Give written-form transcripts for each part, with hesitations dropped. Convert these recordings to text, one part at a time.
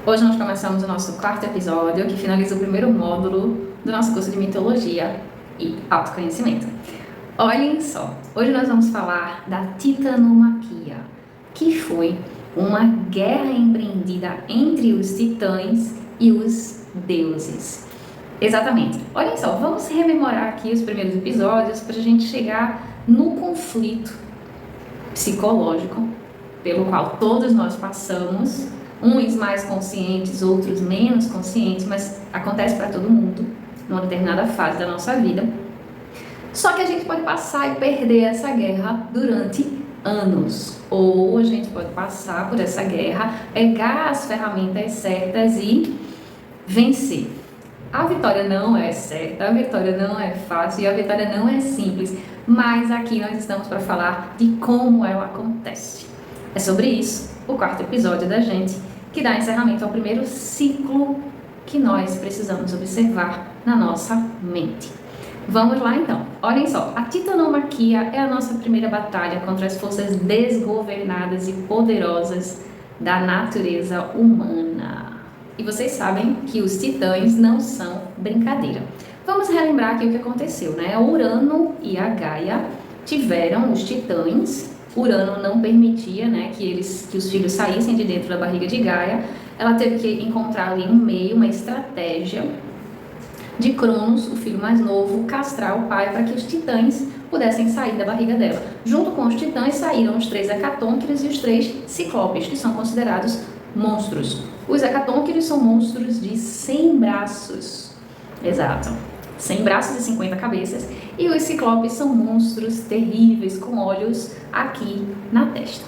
Hoje nós começamos o nosso quarto episódio, que finaliza o primeiro módulo do nosso curso de mitologia e autoconhecimento. Olhem só, hoje nós vamos falar da titanomaquia, que foi uma guerra empreendida entre os titãs e os deuses. Exatamente. Olhem só, vamos rememorar aqui os primeiros episódios para a gente chegar no conflito psicológico pelo qual todos nós passamos, uns mais conscientes, outros menos conscientes, mas acontece para todo mundo numa determinada fase da nossa vida. Só que a gente pode passar e perder essa guerra durante anos, ou a gente pode passar por essa guerra, pegar as ferramentas certas e vencer. A vitória não é certa, a vitória não é fácil e a vitória não é simples, mas aqui nós estamos para falar de como ela acontece. É sobre isso o quarto episódio da gente, que dá encerramento ao primeiro ciclo que nós precisamos observar na nossa mente. Vamos lá então. Olhem só, a titanomaquia é a nossa primeira batalha contra as forças desgovernadas e poderosas da natureza humana. E vocês sabem que os titãs não são brincadeira. Vamos relembrar aqui o que aconteceu, né? Urano e a Gaia tiveram os titãs. Urano não permitia, né, que os filhos saíssem de dentro da barriga de Gaia. Ela teve que encontrar ali um meio, uma estratégia de Cronos, o filho mais novo, castrar o pai para que os titãs pudessem sair da barriga dela. Junto com os titãs saíram os 3 hecatônqueres e os 3 ciclopes, que são considerados monstros. Os hecatônqueres são monstros de 100 braços. Exato. 100 braços e 50 cabeças. E os ciclopes são monstros terríveis com olhos aqui na testa.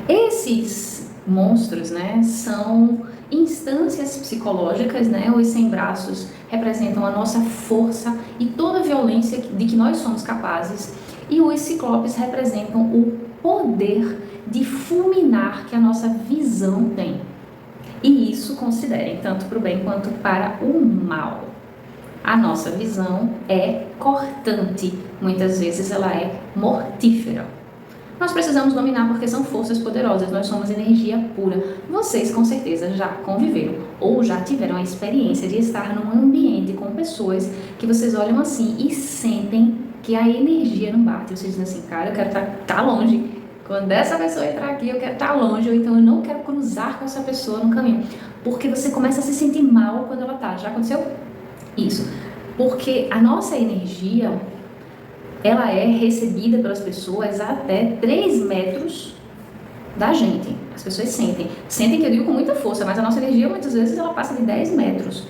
Esses monstros, né, são instâncias psicológicas, né? Os 100 braços representam a nossa força e toda a violência de que nós somos capazes. E os ciclopes representam o poder de fulminar que a nossa visão tem. E isso considerem tanto para o bem quanto para o mal. A nossa visão é cortante, muitas vezes ela é mortífera. Nós precisamos dominar porque são forças poderosas, nós somos energia pura. Vocês com certeza já conviveram ou já tiveram a experiência de estar num ambiente com pessoas que vocês olham assim e sentem que a energia não bate. Vocês dizem assim, cara, eu quero estar longe. Quando essa pessoa entrar aqui, eu quero estar longe, ou então eu não quero cruzar com essa pessoa no caminho. Porque você começa a se sentir mal quando ela está. Já aconteceu? Isso. Porque a nossa energia, ela é recebida pelas pessoas até 3 metros da gente. As pessoas sentem. Sentem que eu digo com muita força, mas a nossa energia, muitas vezes, ela passa de 10 metros.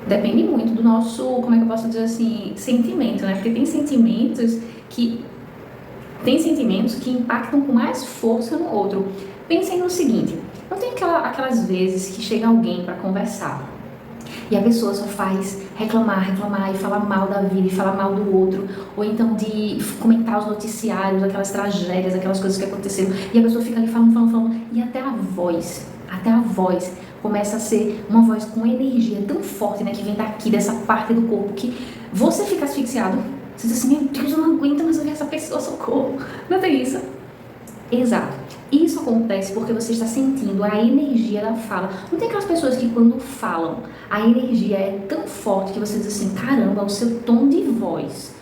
Depende muito do nosso, como é que eu posso dizer assim, sentimento, né? Porque tem sentimentos que impactam com mais força no outro. Pensem no seguinte, não tem aquelas vezes que chega alguém para conversar e a pessoa só faz reclamar e falar mal da vida e falar mal do outro, ou então de comentar os noticiários, aquelas tragédias, aquelas coisas que aconteceram, e a pessoa fica ali falando, e até a voz começa a ser uma voz com energia tão forte, né, que vem daqui, dessa parte do corpo, que você fica asfixiado. Você diz assim, meu Deus, eu não aguento mais ouvir essa pessoa, socorro. Não tem isso? Exato. Isso acontece porque você está sentindo a energia da fala. Não tem aquelas pessoas que quando falam, a energia é tão forte que você diz assim, caramba, o seu tom de voz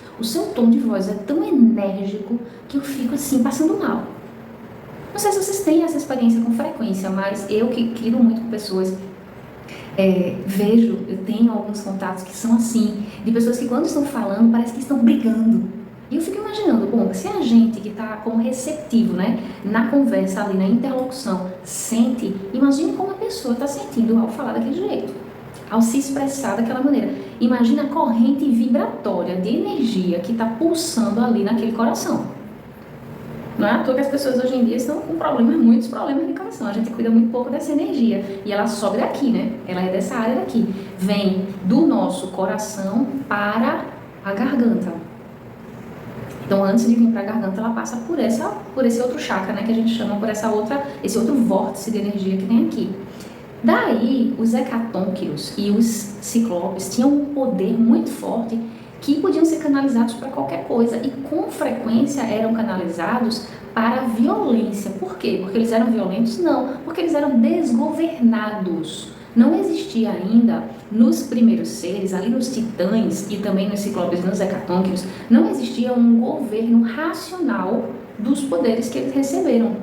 é tão enérgico que eu fico assim, passando mal. Não sei se vocês têm essa experiência com frequência, mas eu que lido muito com pessoas, eu tenho alguns contatos que são assim, de pessoas que quando estão falando parece que estão brigando. E eu fico imaginando, bom, se a gente que está como receptivo, né, na conversa ali, na interlocução, sente, imagine como a pessoa está sentindo ao falar daquele jeito, ao se expressar daquela maneira. Imagina a corrente vibratória de energia que está pulsando ali naquele coração. Não é à toa que as pessoas hoje em dia estão com muitos problemas de coração. A gente cuida muito pouco dessa energia. E ela sobe daqui, né? Ela é dessa área daqui. Vem do nosso coração para a garganta. Então, antes de vir para a garganta, ela passa por esse outro chakra, né? Que a gente chama por esse outro vórtice de energia que tem aqui. Daí, os hecatônqueros e os ciclopes tinham um poder muito forte que podiam ser canalizados para qualquer coisa e com frequência eram canalizados para a violência. Por quê? Porque eles eram violentos? Não, porque eles eram desgovernados. Não existia ainda, nos primeiros seres, ali nos titãs e também nos ciclopes e nos hecatônquiros, não existia um governo racional dos poderes que eles receberam,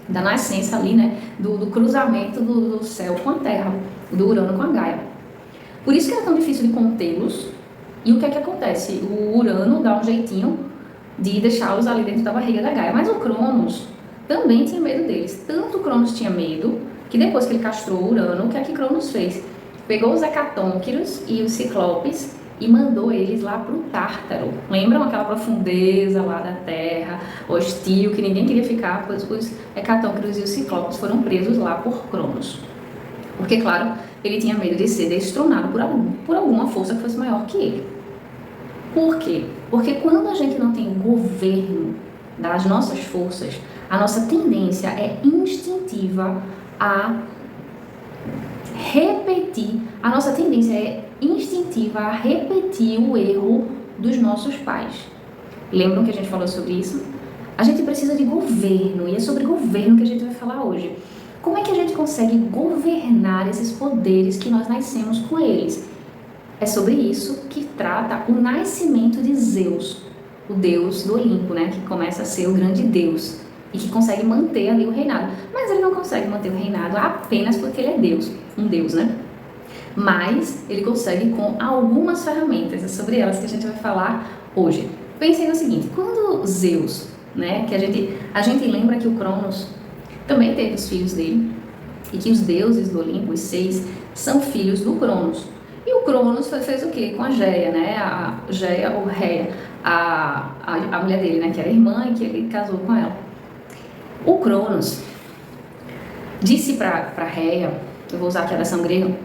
da nascença ali, né, do cruzamento do céu com a terra, do Urano com a Gaia. Por isso que era tão difícil de contê-los. E o que é que acontece? O Urano dá um jeitinho de deixá-los ali dentro da barriga da Gaia, mas o Cronos também tinha medo deles. Tanto o Cronos tinha medo, que depois que ele castrou o Urano, o que é que Cronos fez? Pegou os hecatônquiros e os ciclopes e mandou eles lá para o Tártaro. Lembram aquela profundeza lá da Terra, hostil, que ninguém queria ficar, pois os hecatônquiros e os ciclopes foram presos lá por Cronos. Porque, claro, ele tinha medo de ser destronado por alguma força que fosse maior que ele. Por quê? Porque quando a gente não tem o governo das nossas forças, a nossa tendência é instintiva a repetir, a nossa tendência é instintiva a repetir o erro dos nossos pais. Lembram que a gente falou sobre isso? A gente precisa de governo, e é sobre governo que a gente vai falar hoje. Como é que a gente consegue governar esses poderes que nós nascemos com eles? É sobre isso que trata o nascimento de Zeus, o deus do Olimpo, né? Que começa a ser o grande deus e que consegue manter ali o reinado. Mas ele não consegue manter o reinado apenas porque ele é Deus, um deus, né? Mas ele consegue com algumas ferramentas, é sobre elas que a gente vai falar hoje. Pensem no seguinte, quando Zeus, né, que a gente lembra que o Cronos também teve os filhos dele, e que os deuses do Olimpo, os 6, são filhos do Cronos. E o Cronos fez o quê? Com a Geia, né? A Geia ou Reia, a mulher dele, né? Que era irmã e que ele casou com ela. O Cronos disse para Reia, eu vou usar aqui a versão grega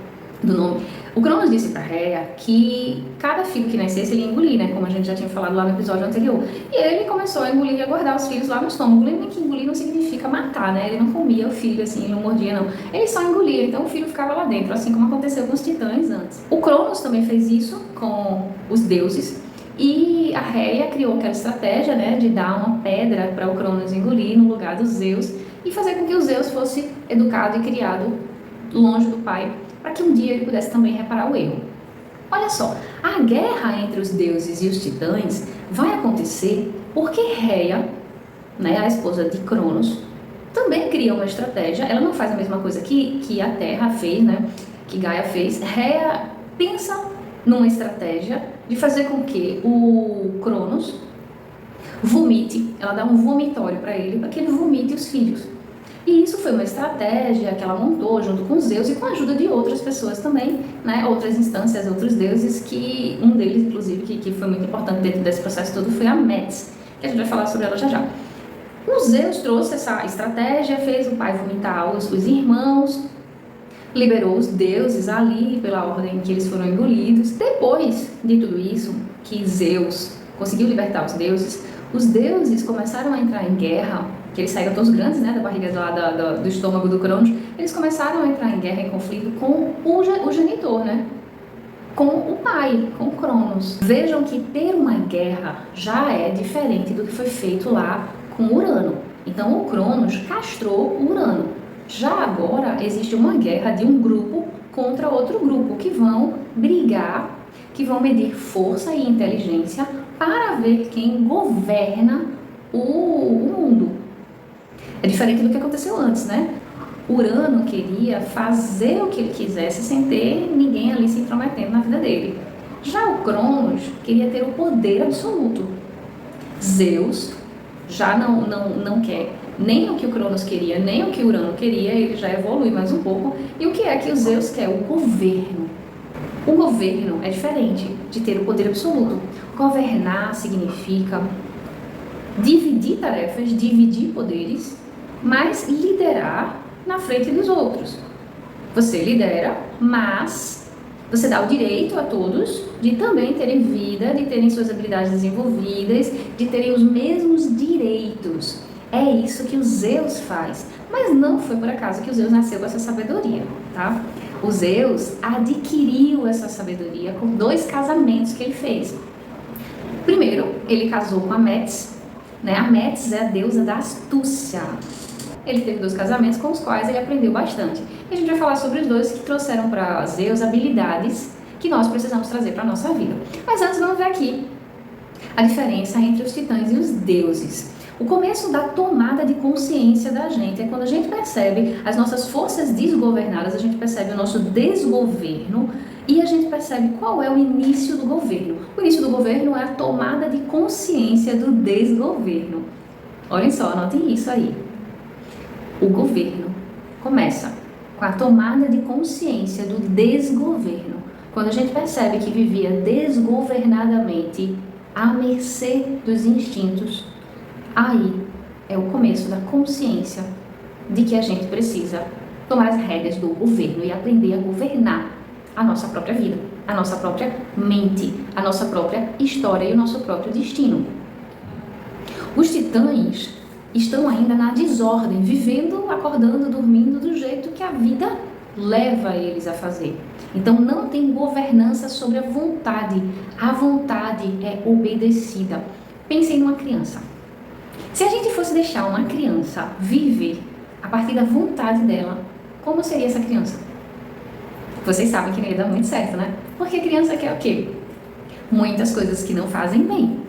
do nome, o Cronos disse para Reia que cada filho que nascesse ele ia engolir, né? Como a gente já tinha falado lá no episódio anterior. E ele começou a engolir e a guardar os filhos lá no estômago. Lembrem que engolir não significa matar, né? Ele não comia o filho assim, ele não mordia, não. Ele só engolia, então o filho ficava lá dentro, assim como aconteceu com os titãs antes. O Cronos também fez isso com os deuses. E a Reia criou aquela estratégia, né, de dar uma pedra para o Cronos engolir no lugar dos Zeus e fazer com que o Zeus fosse educado e criado longe do pai, para que um dia ele pudesse também reparar o erro. Olha só, a guerra entre os deuses e os titãs vai acontecer porque Reia, né, a esposa de Cronos, também cria uma estratégia. Ela não faz a mesma coisa que a Terra fez, né, que Gaia fez. Reia pensa numa estratégia de fazer com que o Cronos vomite, ela dá um vomitório para ele, para que ele vomite os filhos. E isso foi uma estratégia que ela montou junto com Zeus e com a ajuda de outras pessoas também, né? Outras instâncias, outros deuses, que um deles, inclusive, que foi muito importante dentro desse processo todo, foi a Metis, que a gente vai falar sobre ela já já. O Zeus trouxe essa estratégia, fez o pai vomitar os irmãos, liberou os deuses ali pela ordem que eles foram engolidos. Depois de tudo isso, que Zeus conseguiu libertar os deuses começaram a entrar em guerra, que eles saíram todos grandes, né, da barriga do estômago do Cronos. Eles começaram a entrar em guerra, em conflito com o genitor, né, com o pai, com o Cronos. Vejam que ter uma guerra já é diferente do que foi feito lá com Urano. Então o Cronos castrou o Urano. Já agora existe uma guerra de um grupo contra outro grupo, que vão brigar, que vão medir força e inteligência para ver quem governa o mundo. É diferente do que aconteceu antes, né? Urano queria fazer o que ele quisesse sem ter ninguém ali se intrometendo na vida dele. Já o Cronos queria ter o poder absoluto. Zeus já não quer nem o que o Cronos queria, nem o que Urano queria, ele já evolui mais um pouco. E o que é que o Zeus quer? O governo. O governo é diferente de ter o poder absoluto. Governar significa dividir tarefas, dividir poderes, mas liderar na frente dos outros. Você lidera, mas você dá o direito a todos de também terem vida, de terem suas habilidades desenvolvidas, de terem os mesmos direitos. É isso que o Zeus faz. Mas não foi por acaso que o Zeus nasceu com essa sabedoria, tá? O Zeus adquiriu essa sabedoria com 2 casamentos que ele fez. Primeiro, ele casou com a Metis, né? A Metis é a deusa da astúcia. Ele teve 2 casamentos com os quais ele aprendeu bastante. E a gente vai falar sobre os 2 que trouxeram para Zeus habilidades que nós precisamos trazer para a nossa vida. Mas antes, vamos ver aqui a diferença entre os titãs e os deuses. O começo da tomada de consciência da gente é quando a gente percebe as nossas forças desgovernadas, a gente percebe o nosso desgoverno e a gente percebe qual é o início do governo. O início do governo é a tomada de consciência do desgoverno. Olhem só, anotem isso aí. O governo começa com a tomada de consciência do desgoverno. Quando a gente percebe que vivia desgovernadamente à mercê dos instintos, aí é o começo da consciência de que a gente precisa tomar as rédeas do governo e aprender a governar a nossa própria vida, a nossa própria mente, a nossa própria história e o nosso próprio destino. Os titãs estão ainda na desordem, vivendo, acordando, dormindo do jeito que a vida leva eles a fazer. Então não tem governança sobre a vontade é obedecida. Pensem numa criança. Se a gente fosse deixar uma criança viver a partir da vontade dela, como seria essa criança? Vocês sabem que não ia dar muito certo, né? Porque a criança quer o quê? Muitas coisas que não fazem bem.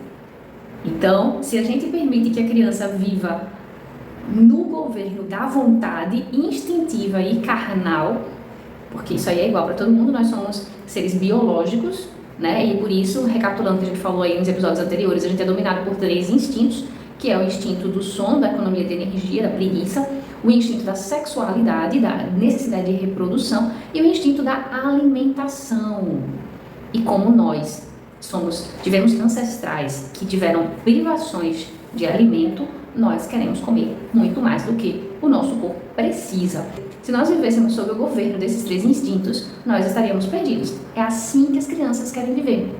Então, se a gente permite que a criança viva no governo da vontade instintiva e carnal, porque isso aí é igual para todo mundo, nós somos seres biológicos, né? E por isso, recapitulando o que a gente falou aí nos episódios anteriores, a gente é dominado por 3 instintos, que é o instinto do sono, da economia de energia, da preguiça, o instinto da sexualidade, da necessidade de reprodução e o instinto da alimentação. E como nós tivemos ancestrais que tiveram privações de alimento, nós queremos comer muito mais do que o nosso corpo precisa. Se nós vivêssemos sob o governo desses 3 instintos, nós estaríamos perdidos. É assim que as crianças querem viver.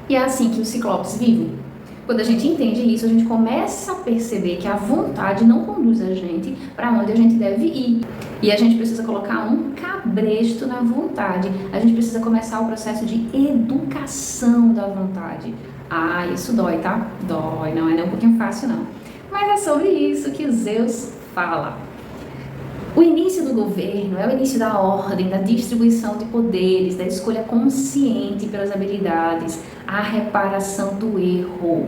E é assim que os ciclopes vivem. Quando a gente entende isso, a gente começa a perceber que a vontade não conduz a gente para onde a gente deve ir. E a gente precisa colocar um cabresto na vontade. A gente precisa começar o processo de educação da vontade. Ah, isso dói, tá? Dói, não é nem um pouquinho fácil, não. Mas é sobre isso que Zeus fala. O início do governo é o início da ordem, da distribuição de poderes, da escolha consciente pelas habilidades, a reparação do erro,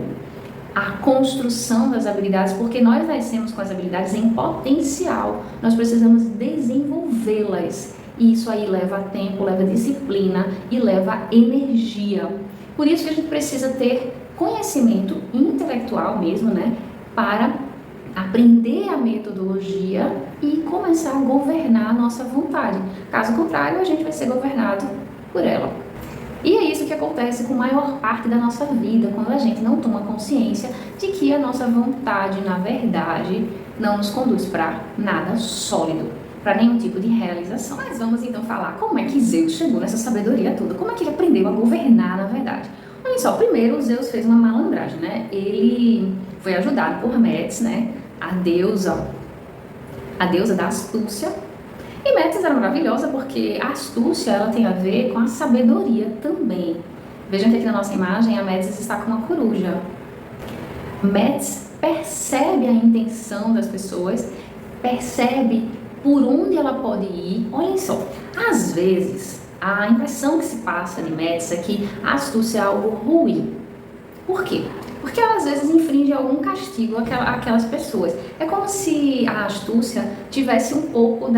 a construção das habilidades, porque nós nascemos com as habilidades em potencial, nós precisamos desenvolvê-las. E isso aí leva tempo, leva disciplina e leva energia. Por isso que a gente precisa ter conhecimento intelectual mesmo, né, para aprender a metodologia e começar a governar a nossa vontade. Caso contrário, a gente vai ser governado por ela. E é isso que acontece com a maior parte da nossa vida, quando a gente não toma consciência de que a nossa vontade, na verdade, não nos conduz para nada sólido, para nenhum tipo de realização. Mas vamos então falar como é que Zeus chegou nessa sabedoria toda, como é que ele aprendeu a governar, na verdade. Olha só, primeiro Zeus fez uma malandragem, né? Ele foi ajudado por Metis, né? A deusa da astúcia. E Metis era maravilhosa porque a astúcia ela tem a ver com a sabedoria também. Vejam que aqui na nossa imagem a Metis está com uma coruja. Metis percebe a intenção das pessoas, percebe por onde ela pode ir. Olhem só, às vezes a impressão que se passa de Metis é que a astúcia é algo ruim. Por quê? Porque ela às vezes infringe algum castigo àquelas pessoas. É como se a astúcia tivesse um pouco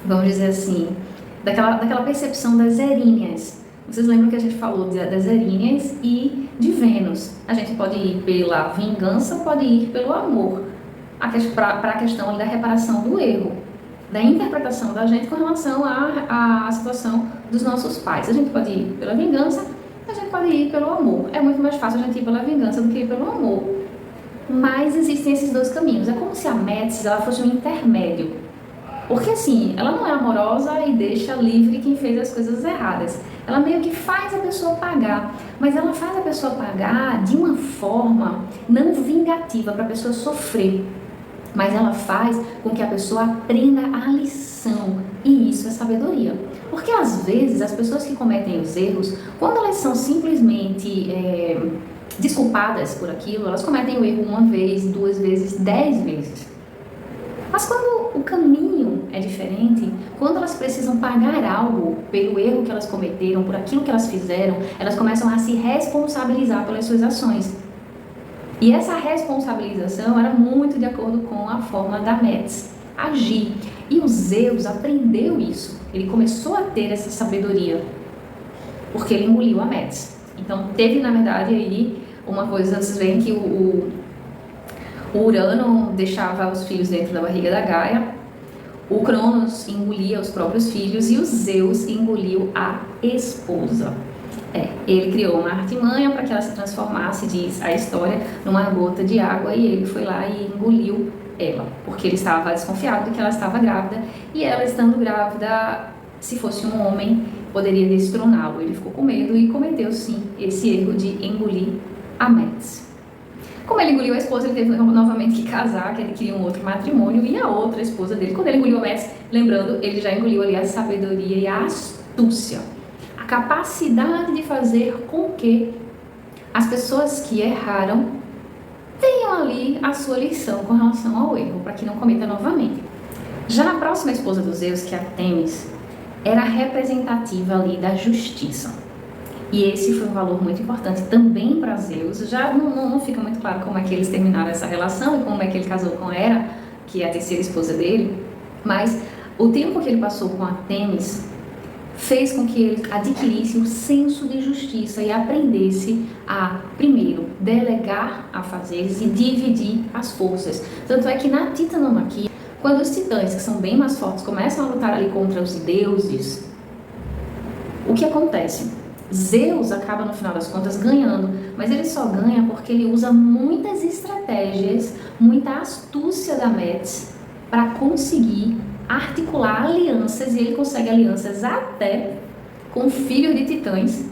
vamos dizer assim, daquela percepção das Erinhas. Vocês lembram que a gente falou das Erinhas e de Vênus. A gente pode ir pela vingança, pode ir pelo amor, para a questão ali da reparação do erro, da interpretação da gente com relação à situação dos nossos pais. A gente pode ir pela vingança, a gente pode ir pelo amor. É muito mais fácil a gente ir pela vingança do que ir pelo amor. Mas existem esses 2 caminhos. É como se a Metis ela fosse um intermédio. Porque assim, ela não é amorosa e deixa livre quem fez as coisas erradas. Ela meio que faz a pessoa pagar. Mas ela faz a pessoa pagar de uma forma não vingativa, para a pessoa sofrer. Mas ela faz com que a pessoa aprenda a lição. E isso é sabedoria. Porque às vezes as pessoas que cometem os erros, quando elas são simplesmente desculpadas por aquilo, elas cometem o erro uma vez, 2 vezes, 10 vezes. Mas quando o caminho é diferente, quando elas precisam pagar algo pelo erro que elas cometeram, por aquilo que elas fizeram, elas começam a se responsabilizar pelas suas ações. E essa responsabilização era muito de acordo com a forma da Metis agir. E o Zeus aprendeu isso. Ele começou a ter essa sabedoria, porque ele engoliu a Metis. Então teve, na verdade, aí uma coisa, vocês veem que o Urano deixava os filhos dentro da barriga da Gaia, o Cronos engolia os próprios filhos e o Zeus engoliu a esposa. Ele criou uma artimanha para que ela se transformasse, diz a história, numa gota de água, e ele foi lá e engoliu ela, porque ele estava desconfiado de que ela estava grávida, e ela, estando grávida, se fosse um homem, poderia destroná-lo. Ele ficou com medo e cometeu, sim, esse erro de engolir a Metis. Como ele engoliu a esposa, ele teve novamente que casar, que ele queria um outro matrimônio, e a outra esposa dele, quando ele engoliu a Metis, lembrando, ele já engoliu ali a sabedoria e a astúcia, a capacidade de fazer com que as pessoas que erraram tenham ali a sua lição com relação ao erro, para que não cometa novamente. Já a próxima esposa dos Zeus, que é a Têmis, era representativa ali da justiça. E esse foi um valor muito importante também para Zeus. Já não fica muito claro como é que eles terminaram essa relação e como é que ele casou com Hera, que é a terceira esposa dele, mas o tempo que ele passou com a Têmis fez com que ele adquirisse um senso de justiça e aprendesse a, primeiro, delegar afazeres e dividir as forças. Tanto é que na titanomaquia, quando os titãs, que são bem mais fortes, começam a lutar ali contra os deuses, o que acontece? Zeus acaba, no final das contas, ganhando, mas ele só ganha porque ele usa muitas estratégias, muita astúcia da Metis para conseguir articular alianças, e ele consegue alianças até com filhos de titãs.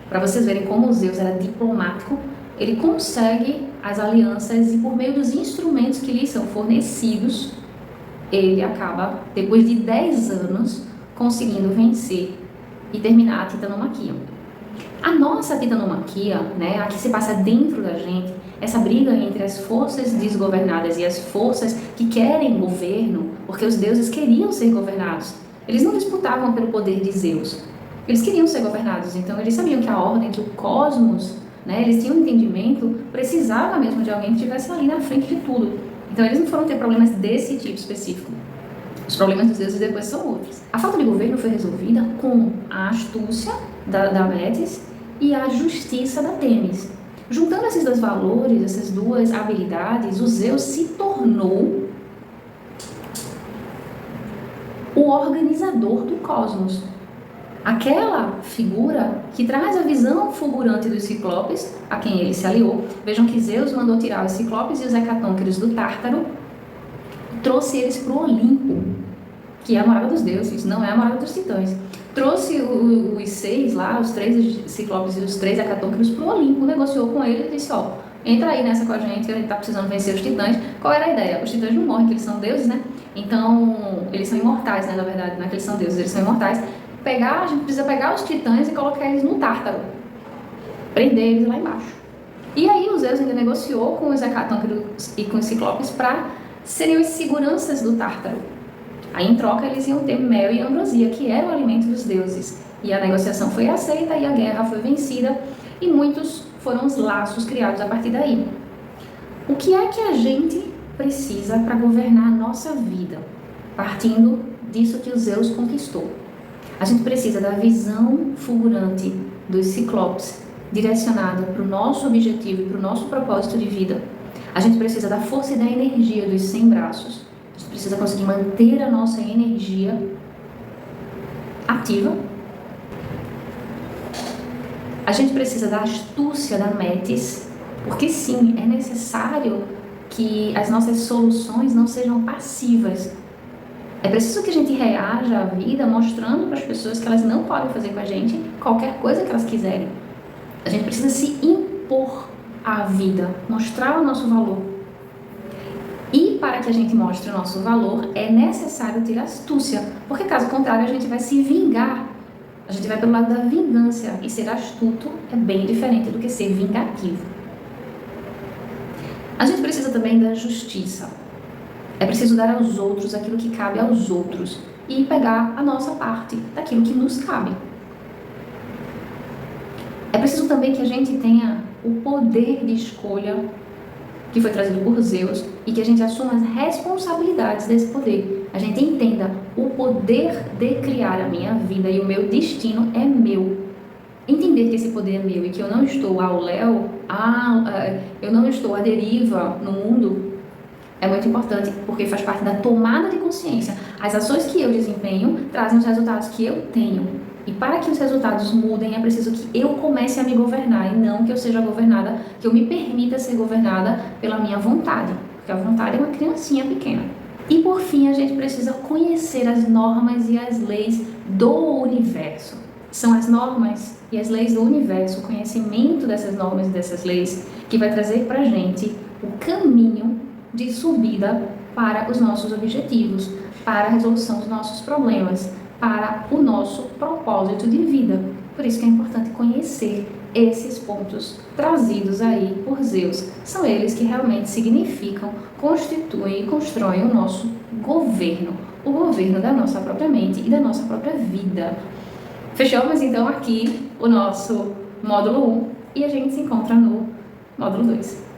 Para vocês verem como o Zeus era diplomático, ele consegue as alianças e, por meio dos instrumentos que lhe são fornecidos, ele acaba, depois de 10 anos, conseguindo vencer e terminar a titanomaquia. A nossa titanomaquia, né, a que se passa dentro da gente, essa briga entre as forças desgovernadas e as forças que querem governo, porque os deuses queriam ser governados. Eles não disputavam pelo poder de Zeus. Eles queriam ser governados, então eles sabiam que a ordem, que o cosmos, né, eles tinham um entendimento, precisava mesmo de alguém que estivesse ali na frente de tudo. Então eles não foram ter problemas desse tipo específico. Os problemas dos deuses depois são outros. A falta de governo foi resolvida com a astúcia da Metis e a justiça da Têmis. Juntando esses dois valores, essas duas habilidades, o Zeus se tornou o organizador do cosmos. Aquela figura que traz a visão fulgurante dos ciclopes, a quem ele se aliou. Vejam que Zeus mandou tirar os ciclopes e os hecatônqueros do Tártaro, trouxe eles para o Olimpo, que é a morada dos deuses, não é a morada dos titãs. Trouxe os 6 lá, os 3 ciclopes e os 3 hecatônqueros para o Olimpo, negociou com eles e disse, ó, entra aí nessa com a gente tá precisando vencer os titãs. Qual era a ideia? Os titãs não morrem, porque eles são deuses, né? Então, eles são imortais, né? Na verdade, não é que eles são deuses, eles são imortais. A gente precisa pegar os titãs e colocar eles no Tártaro, prender eles lá embaixo. E aí o Zeus ainda negociou com os hecatônqueros e com os ciclopes para serem os seguranças do Tártaro. Aí em troca eles iam ter mel e ambrosia, que era o alimento dos deuses. E a negociação foi aceita e a guerra foi vencida, e muitos foram os laços criados a partir daí. O que é que a gente precisa para governar a nossa vida, partindo disso que o Zeus conquistou? A gente precisa da visão fulgurante dos ciclopes, direcionada para o nosso objetivo e para o nosso propósito de vida. A gente precisa da força e da energia dos 100 braços. A gente precisa conseguir manter a nossa energia ativa. A gente precisa da astúcia da Metis, porque sim, é necessário que as nossas soluções não sejam passivas. É preciso que a gente reaja à vida mostrando para as pessoas que elas não podem fazer com a gente qualquer coisa que elas quiserem. A gente precisa se impor à vida, mostrar o nosso valor. E para que a gente mostre o nosso valor, é necessário ter astúcia, porque caso contrário a gente vai se vingar A gente vai pelo lado da vingança, e ser astuto é bem diferente do que ser vingativo. A gente precisa também da justiça. É preciso dar aos outros aquilo que cabe aos outros e pegar a nossa parte daquilo que nos cabe. É preciso também que a gente tenha o poder de escolha que foi trazido por Zeus e que a gente assuma as responsabilidades desse poder. A gente entenda o poder de criar a minha vida e o meu destino é meu. Entender que esse poder é meu e que eu não estou ao léu, eu não estou à deriva no mundo, é muito importante porque faz parte da tomada de consciência. As ações que eu desempenho trazem os resultados que eu tenho. E para que os resultados mudem, é preciso que eu comece a me governar e não que eu seja governada, que eu me permita ser governada pela minha vontade. Porque a vontade é uma criancinha pequena. E por fim, a gente precisa conhecer as normas e as leis do universo. São as normas e as leis do universo, o conhecimento dessas normas e dessas leis, que vai trazer para a gente o caminho de subida para os nossos objetivos, para a resolução dos nossos problemas, para o nosso propósito de vida. Por isso que é importante conhecer esses pontos trazidos aí por Zeus. São eles que realmente significam, constituem e constroem o nosso governo, o governo da nossa própria mente e da nossa própria vida. Fechamos então aqui o nosso módulo 1 e a gente se encontra no módulo 2.